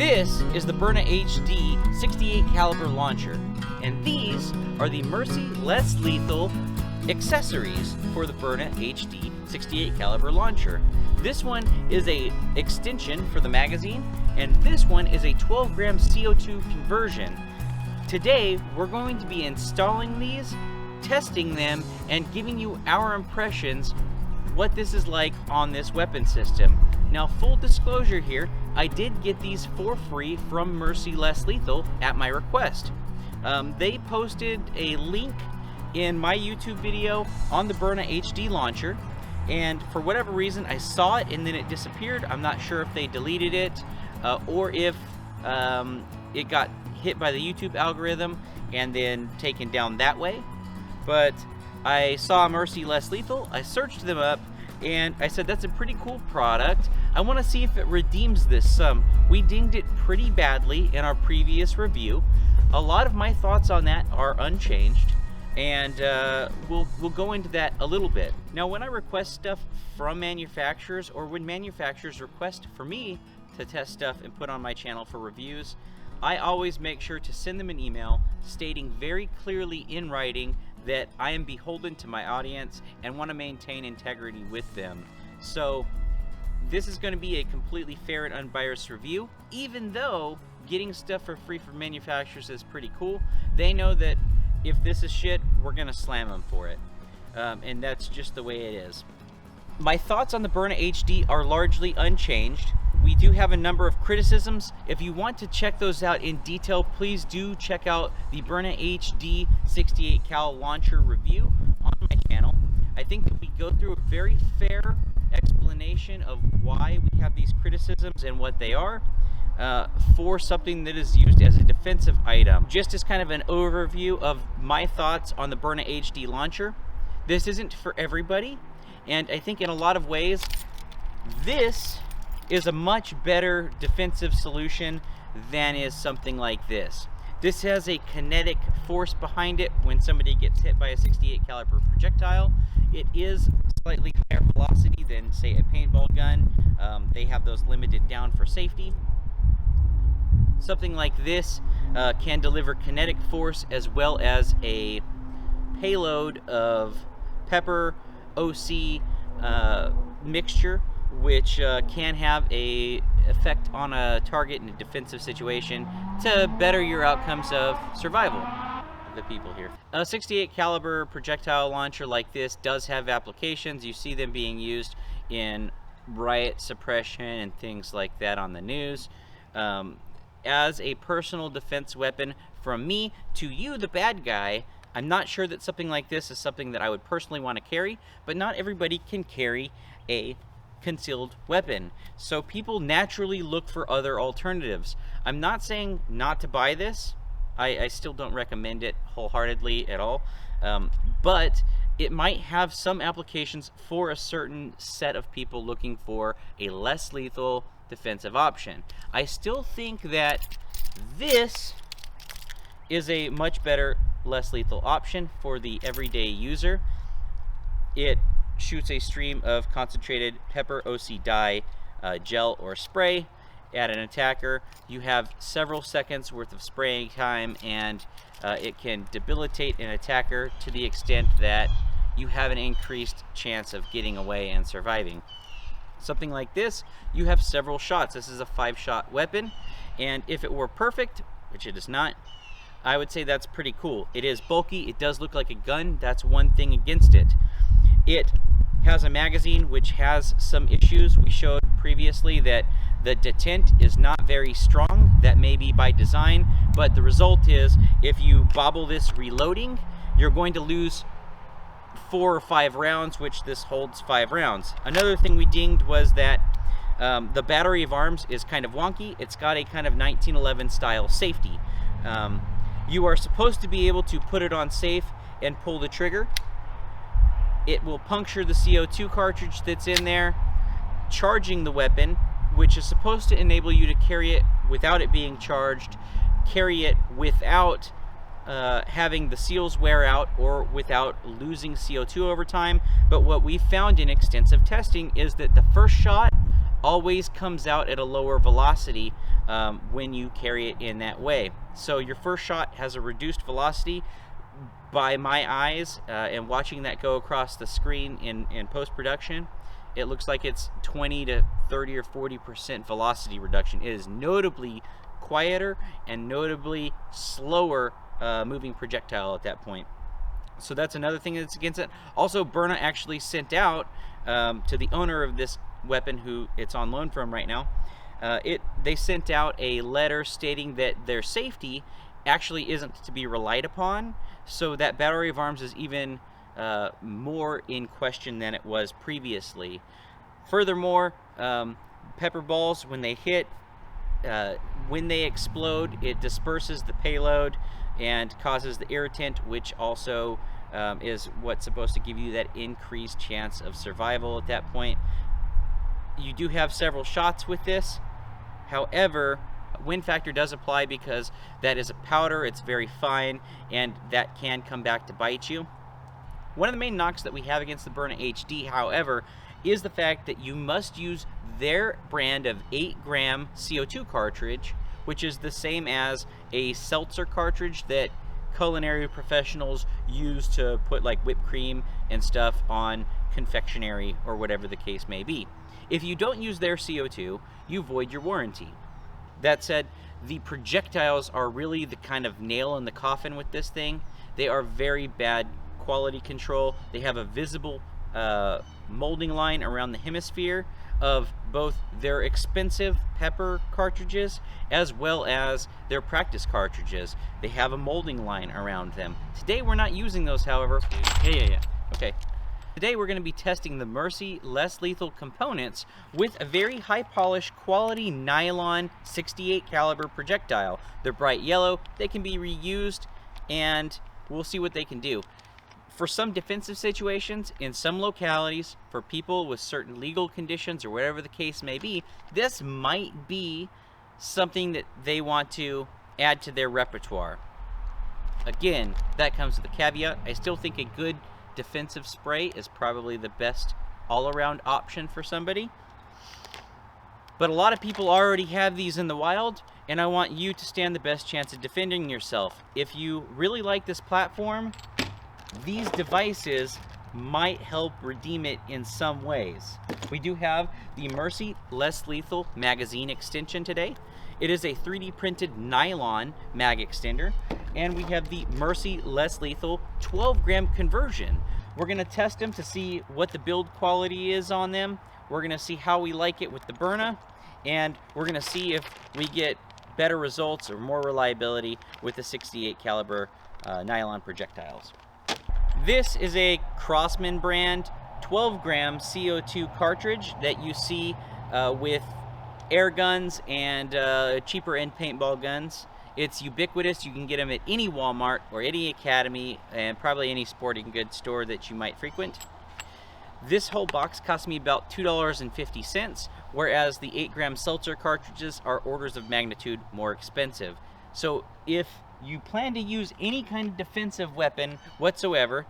This is the Byrna HD 68 caliber launcher, and these are the Mercy Less Lethal accessories for the Byrna HD 68 caliber launcher. This one is a extension for the magazine, and this one is a 12-gram CO2 conversion. Today, we're going to be installing these, testing them, and giving you our impressions what this is like on this weapon system. Now, full disclosure here, I did get these for free from Mercy Less Lethal at my request. They posted a link in my YouTube video on the Byrna HD launcher, and for whatever reason I saw it and then it disappeared. I'm not sure if they deleted it or if it got hit by the YouTube algorithm and then taken down that way. But I saw Mercy Less Lethal, I searched them up, and I said, that's a pretty cool product. I want to see if it redeems this. We dinged it pretty badly in our previous review. A lot of my thoughts on that are unchanged, and we'll go into that a little bit. Now, when I request stuff from manufacturers, or when manufacturers request for me to test stuff and put on my channel for reviews, I always make sure to send them an email stating very clearly in writing that I am beholden to my audience and want to maintain integrity with them. So this is going to be a completely fair and unbiased review. Even though getting stuff for free from manufacturers is pretty cool, they know that if this is shit, we're going to slam them for it. And that's just the way it is. My thoughts on the Byrna HD are largely unchanged. We do have a number of criticisms. If you want to check those out in detail, please do check out the Byrna HD 68 cal launcher review on my channel. I think that we go through a very fair explanation of why we have these criticisms and what they are for something that is used as a defensive item. Just as kind of an overview of my thoughts on the Byrna HD launcher, this isn't for everybody, and I think in a lot of ways this is a much better defensive solution than is something like this. This has a kinetic force behind it when somebody gets hit by a 68 caliber projectile. It is slightly higher velocity than, say, a paintball gun. They have those limited down for safety. Something like this can deliver kinetic force as well as a payload of pepper OC mixture, which can have a effect on a target in a defensive situation to better your outcomes of survival of the people here. A 68 caliber projectile launcher like this does have applications. You see them being used in riot suppression and things like that on the news. As a personal defense weapon from me to you, the bad guy, I'm not sure that something like this is something that I would personally want to carry, but not everybody can carry a concealed weapon. So people naturally look for other alternatives. I'm not saying not to buy this. I still don't recommend it wholeheartedly at all. But it might have some applications for a certain set of people looking for a less lethal defensive option. I still think that this is a much better less lethal option for the everyday user. It shoots a stream of concentrated pepper OC dye gel or spray at an attacker. You have several seconds worth of spraying time, and it can debilitate an attacker to the extent that you have an increased chance of getting away and surviving. Something like this, you have several shots. This is a 5-shot weapon, and if it were perfect, which it is not, I would say that's pretty cool. It is bulky, it does look like a gun. That's one thing against it. It has a magazine which has some issues. We showed previously that the detent is not very strong. That may be by design, but the result is if you bobble this reloading, you're going to lose 4 or 5 rounds, which this holds 5 rounds. Another thing we dinged was that the battery of arms is kind of wonky. It's got a kind of 1911 style safety. You are supposed to be able to put it on safe and pull the trigger. It will puncture the CO2 cartridge that's in there, charging the weapon, which is supposed to enable you to carry it without it being charged, carry it without having the seals wear out or without losing CO2 over time. But what we found in extensive testing is that the first shot always comes out at a lower velocity when you carry it in that way. So your first shot has a reduced velocity. By my eyes and watching that go across the screen in post-production, it looks like it's 20 to 30 or 40% velocity reduction. It is notably quieter and notably slower moving projectile at that point. So that's another thing that's against it. Also, Byrna actually sent out to the owner of this weapon, who it's on loan from right now, they sent out a letter stating that their safety actually isn't to be relied upon, so that battery of arms is even more in question than it was previously. Furthermore, pepper balls, when they hit, when they explode, it disperses the payload and causes the irritant, which also is what's supposed to give you that increased chance of survival at that point. You do have several shots with this. However, wind factor does apply because that is a powder, it's very fine, and that can come back to bite you. One of the main knocks that we have against the Byrna HD, however, is the fact that you must use their brand of 8-gram CO2 cartridge, which is the same as a seltzer cartridge that culinary professionals use to put like whipped cream and stuff on confectionery or whatever the case may be. If you don't use their CO2, you void your warranty. That said, the projectiles are really the kind of nail in the coffin with this thing. They are very bad quality control. They have a visible molding line around the hemisphere of both their expensive pepper cartridges as well as their practice cartridges. They have a molding line around them. Today we're not using those, however. Okay. Today we're going to be testing the Mercy Less Lethal components with a very high polished quality nylon 68 caliber projectile. They're bright yellow, they can be reused, and we'll see what they can do. For some defensive situations, in some localities, for people with certain legal conditions or whatever the case may be, this might be something that they want to add to their repertoire. Again, that comes with a caveat. I still think a good defensive spray is probably the best all-around option for somebody. But a lot of people already have these in the wild, and I want you to stand the best chance of defending yourself. If you really like this platform, these devices might help redeem it in some ways. We do have the Mercy Less Lethal magazine extension today. It is a 3D printed nylon mag extender, and we have the Mercy Less Lethal 12-gram conversion. We're going to test them to see what the build quality is on them. We're going to see how we like it with the Byrna, and we're going to see if we get better results or more reliability with the 68 caliber nylon projectiles. This is a Crossman brand 12-gram CO2 cartridge that you see with air guns and cheaper end paintball guns. It's ubiquitous. You can get them at any Walmart or any Academy and probably any sporting goods store that you might frequent. This whole box cost me about $2.50, whereas the 8-gram seltzer cartridges are orders of magnitude more expensive. So if you plan to use any kind of defensive weapon whatsoever,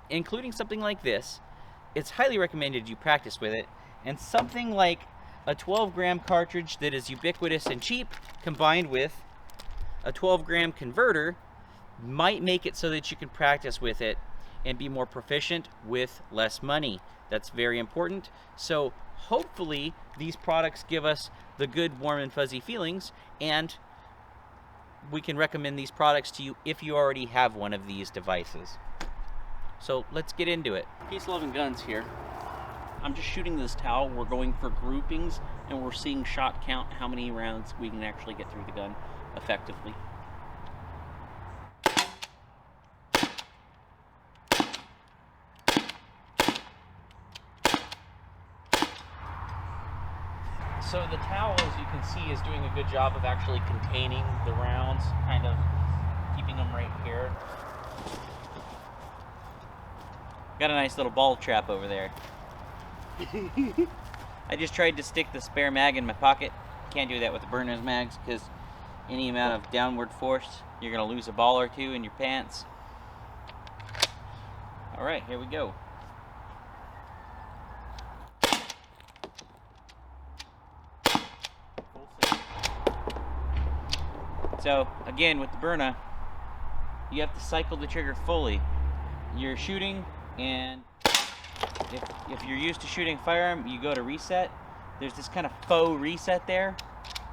including something like this, it's highly recommended you practice with it. And something like a 12-gram cartridge that is ubiquitous and cheap, combined with a 12-gram converter, might make it so that you can practice with it and be more proficient with less money. That's very important. So hopefully these products give us the good, warm, and fuzzy feelings, and we can recommend these products to you if you already have one of these devices. So let's get into it. Peace, love, and guns here. I'm just shooting this towel. We're going for groupings, and we're seeing shot count, how many rounds we can actually get through the gun effectively. So the towel, as you can see, is doing a good job of actually containing the rounds, kind of keeping them right here. Got a nice little ball trap over there. I just tried to stick the spare mag in my pocket. Can't do that with the Byrna's mags because any amount of downward force, you're going to lose a ball or two in your pants. Alright, here we go. So again, with the Byrna, you have to cycle the trigger fully. You're shooting, and if you're used to shooting firearm, you go to reset. There's this kind of faux reset there,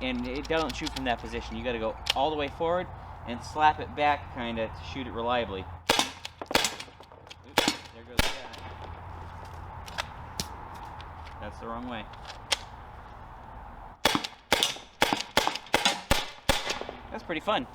and it doesn't shoot from that position. You got to go all the way forward and slap it back kind of to shoot it reliably. Oops, there goes that. That's the wrong way. That's pretty fun.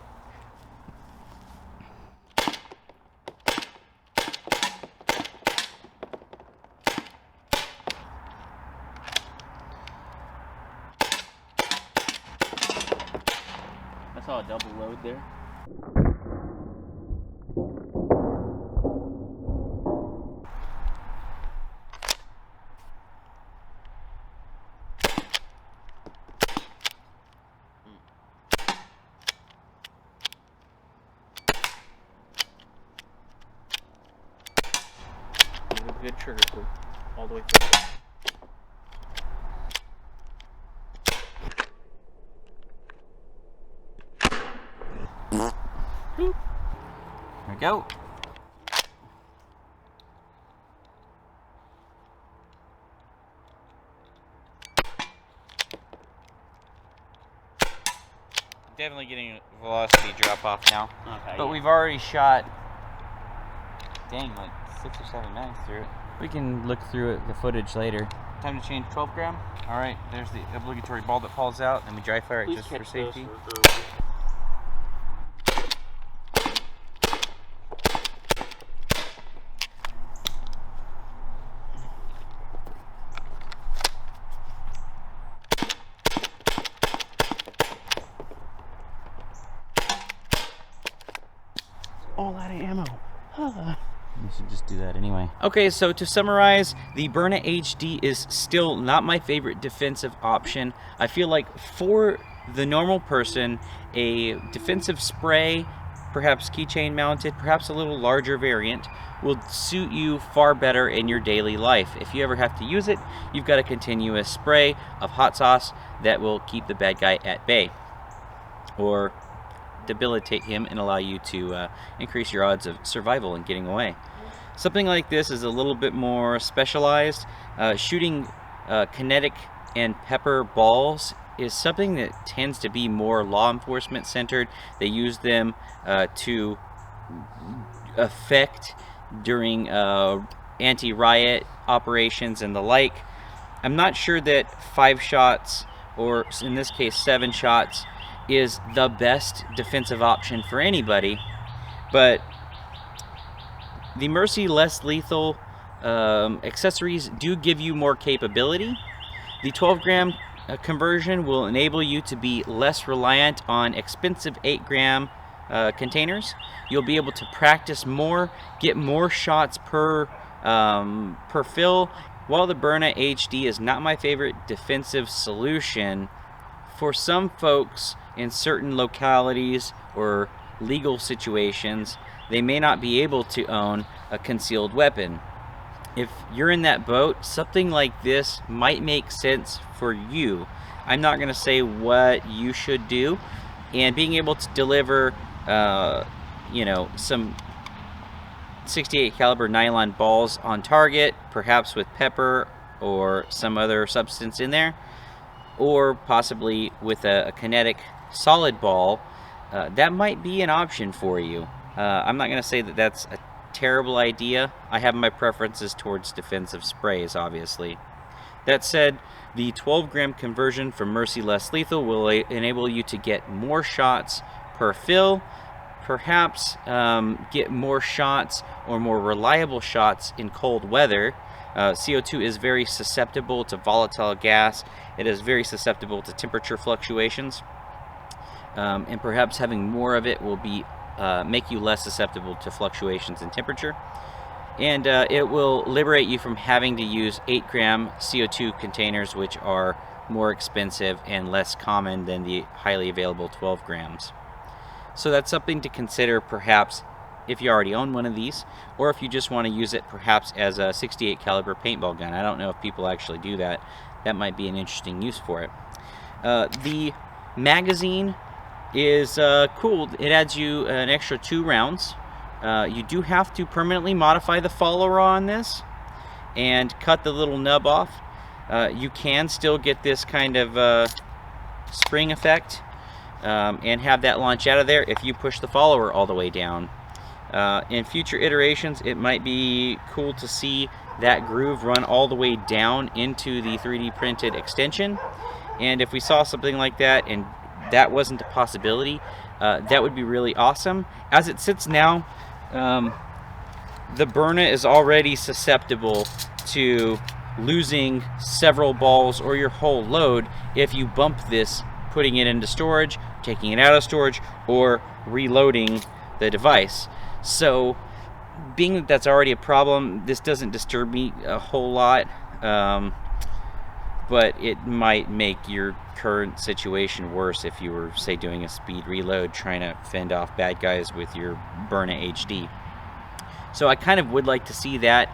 I saw a double load there. Good trigger pull all the way through. There we go. Definitely getting a velocity drop off now. Okay, but yeah, we've already shot, dang, like 6 or 7 mags through it. We can look through the footage later. Time to change 12 gram. All right, there's the obligatory ball that falls out, and we dry fire it just for safety. All out of ammo. We should just do that anyway. Okay, so to summarize, the Byrna HD is still not my favorite defensive option. I feel like for the normal person, a defensive spray, perhaps keychain mounted, perhaps a little larger variant, will suit you far better in your daily life. If you ever have to use it, you've got a continuous spray of hot sauce that will keep the bad guy at bay, or debilitate him and allow you to increase your odds of survival and getting away. Something like this is a little bit more specialized. Shooting kinetic and pepper balls is something that tends to be more law enforcement centered. They use them to affect during anti-riot operations and the like. I'm not sure that 5 shots, or in this case 7 shots, is the best defensive option for anybody, but the Mercy Less Lethal accessories do give you more capability. The 12 gram conversion will enable you to be less reliant on expensive 8 gram containers. You'll be able to practice more, get more shots per fill. While the Byrna HD is not my favorite defensive solution, for some folks in certain localities or legal situations, they may not be able to own a concealed weapon. If you're in that boat, something like this might make sense for you. I'm not going to say what you should do, and being able to deliver you know, some 68 caliber nylon balls on target, perhaps with pepper or some other substance in there, or possibly with a kinetic solid ball, that might be an option for you. I'm not going to say that that's a terrible idea. I have my preferences towards defensive sprays, obviously. That said, the 12 gram conversion from Mercy Less Lethal will enable you to get more shots per fill, perhaps get more shots or more reliable shots in cold weather. CO2 is very susceptible to volatile gas. It is very susceptible to temperature fluctuations, and perhaps having more of it will be make you less susceptible to fluctuations in temperature, and it will liberate you from having to use 8 gram CO2 containers, which are more expensive and less common than the highly available 12 grams. So that's something to consider, perhaps if you already own one of these, or if you just want to use it perhaps as a 68 caliber paintball gun. I don't know if people actually do that. That might be an interesting use for it. The magazine is cool. It adds you an extra 2 rounds. You do have to permanently modify the follower on this and cut the little nub off. You can still get this kind of spring effect and have that launch out of there if you push the follower all the way down. In future iterations, it might be cool to see that groove run all the way down into the 3D printed extension. And if we saw something like that and that wasn't a possibility, that would be really awesome. As it sits now, the Byrna is already susceptible to losing several balls or your whole load if you bump this, putting it into storage, taking it out of storage, or reloading the device. So being that that's already a problem, this doesn't disturb me a whole lot, but it might make your current situation worse if you were, say, doing a speed reload trying to fend off bad guys with your Byrna HD. So I kind of would like to see that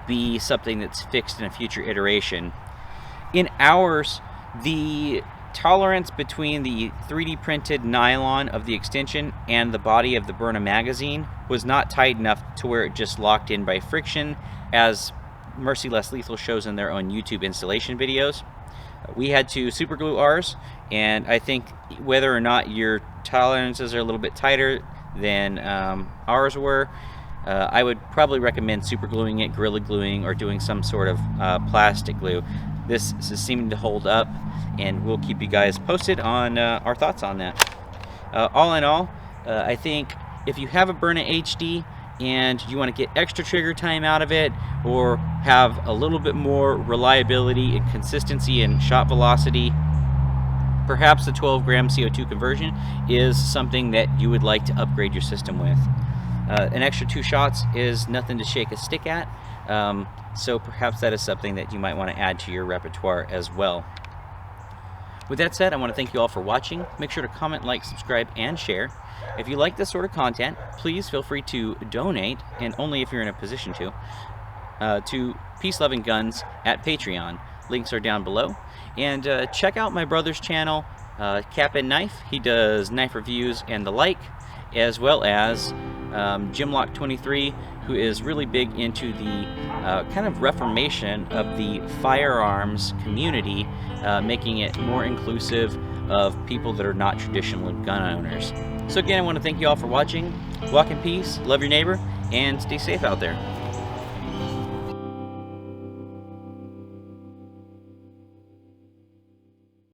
be something that's fixed in a future iteration. In ours, the tolerance between the 3D printed nylon of the extension and the body of the Byrna magazine was not tight enough to where it just locked in by friction, as Mercy Less Lethal shows in their own YouTube installation videos. We had to super glue ours, and I think whether or not your tolerances are a little bit tighter than ours were, I would probably recommend super gluing it, Gorilla Gluing, or doing some sort of plastic glue. This is seeming to hold up, and we'll keep you guys posted on our thoughts on that. All in all, I think if you have a Byrna HD and you want to get extra trigger time out of it, or have a little bit more reliability and consistency and shot velocity, perhaps the 12-gram CO2 conversion is something that you would like to upgrade your system with. An extra 2 shots is nothing to shake a stick at, so perhaps that is something that you might want to add to your repertoire as well. With that said, I want to thank you all for watching. Make sure to comment, like, subscribe, and share. If you like this sort of content, please feel free to donate, and only if you're in a position to Peace Loving Guns at Patreon. Links are down below. And check out my brother's channel, CapNknife. He does knife reviews and the like, as well as Jim Locke23, who is really big into the kind of reformation of the firearms community, making it more inclusive of people that are not traditional gun owners. So again, I want to thank you all for watching. Walk in peace, love your neighbor, and stay safe out there.